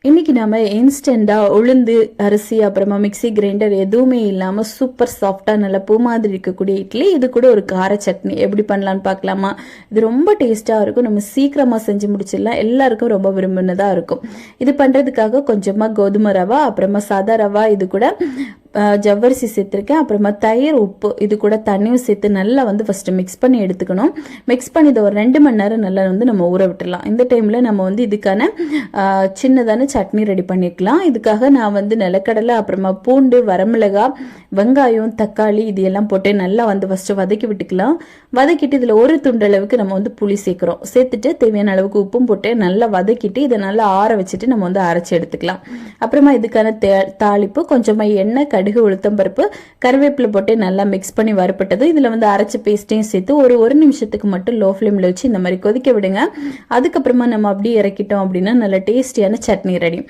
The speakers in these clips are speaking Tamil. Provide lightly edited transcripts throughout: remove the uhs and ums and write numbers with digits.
இன்னைக்கு நம்ம இன்ஸ்டண்டா உளுந்து அரிசி அப்புறமா மிக்சி கிரைண்டர் எதுவுமே இல்லாம சூப்பர் சாஃப்டா நல்ல பூ மாதிரி இருக்கக்கூடிய இட்லி, இது கூட ஒரு கார சட்னி எப்படி பண்ணலாம்னு பார்க்கலாமா? இது ரொம்ப டேஸ்டா இருக்கும். நம்ம சீக்கிரமா செஞ்சு முடிச்சிடலாம். எல்லாருக்கும் ரொம்ப விரும்பினதா இருக்கும். இது பண்றதுக்காக கொஞ்சமா கோதுமை ரவா, அப்புறமா சாதா ரவா, இது கூட ஜவ்வரிசி சேர்த்துருக்கேன். அப்புறமா தயிர், உப்பு, இது கூட தண்ணியும் சேர்த்து நல்லா ஃபர்ஸ்ட் மிக்ஸ் பண்ணி எடுத்துக்கணும். மிக்ஸ் பண்ணி இதை ஒரு 2 மணி நேரம் நல்லா நம்ம ஊற விட்டுடலாம். இந்த டைம்ல நம்ம இதுக்கான சின்னதான சட்னி ரெடி பண்ணிக்கலாம். இதுக்காக நான் நிலக்கடலை, அப்புறமா பூண்டு, வரமிளகாய், வெங்காயம், தக்காளி இது எல்லாம் போட்டு நல்லா ஃபர்ஸ்ட் வதக்கி விட்டுக்கலாம். வதக்கிட்டு இதுல ஒரு துண்டளவுக்கு நம்ம புளி சேர்க்கிறோம். சேர்த்துட்டு தேவையான அளவுக்கு உப்பும் போட்டு நல்லா வதக்கிட்டு இதை நல்லா ஆற வச்சுட்டு நம்ம அரைச்சி எடுத்துக்கலாம். அப்புறமா இதுக்கான தாளிப்பு கொஞ்சமா எண்ணெய், கடுகு, உளுத்தம் பருப்பு, கருவேப்பிலை போட்டு நல்லா மிக்ஸ் பண்ணி வறுப்பட்டது இதுல அரைச்ச பேஸ்டையும் சேர்த்து ஒரு நிமிஷத்துக்கு மட்டும் லோ ஃப்ளேம்ல வச்சு இந்த மாதிரி கொதிக்க விடுங்க. அதுக்கப்புறமா நம்ம அப்படியே இறக்கிட்டோம் அப்படின்னா நல்ல டேஸ்டியான சட்னி ரெடி.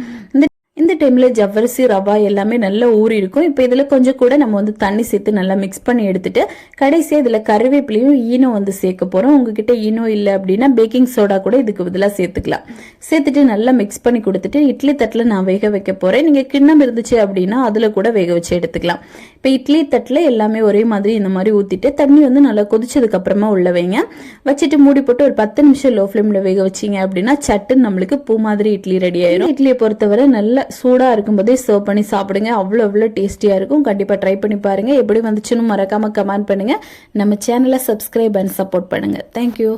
இந்த டைம்ல ஜவ்வரிசி, ரவா எல்லாமே நல்லா ஊறி இருக்கும். இப்போ இதுல கொஞ்சம் கூட நம்ம தண்ணி சேர்த்து நல்லா மிக்ஸ் பண்ணி எடுத்துட்டு கடைசியா இதுல கருவேப்பிலையும் ஈனோ சேர்க்க போறோம். உங்ககிட்ட ஈனோ இல்லை அப்படின்னா பேக்கிங் சோடா கூட இதுக்கு பதிலாக சேர்த்துக்கலாம். சேர்த்துட்டு நல்லா மிக்ஸ் பண்ணி கொடுத்துட்டு இட்லி தட்டுல நான் வேக வைக்க போறேன். நீங்க கிண்ணம் இருந்துச்சு அப்படின்னா அதுல கூட வேக வச்சு எடுத்துக்கலாம். இப்போ இட்லி தட்டுல எல்லாமே ஒரே மாதிரி இந்த மாதிரி ஊத்திட்டு தண்ணி நல்லா கொதிச்சதுக்கு அப்புறமா உள்ள வைங்க. வச்சுட்டு மூடி போட்டு ஒரு 10 நிமிஷம் லோ ஃப்ளேம்ல வேக வச்சீங்க அப்படின்னா சட்டுன்னு நம்மளுக்கு பூ மாதிரி இட்லி ரெடி ஆயிரும். இட்லியை பொறுத்தவரை நல்ல சூடா இருக்கும்போதே சர்வ் பண்ணி சாப்பிடுங்க. அவ்வளோ டேஸ்டியா இருக்கும். கண்டிப்பா ட்ரை பண்ணி பாருங்க. எப்படி வந்துச்சுன்னு மறக்காம கமெண்ட் பண்ணுங்க. நம்ம சேனலை சப்ஸ்கிரைப் அண்ட் சப்போர்ட் பண்ணுங்க. தேங்க்யூ.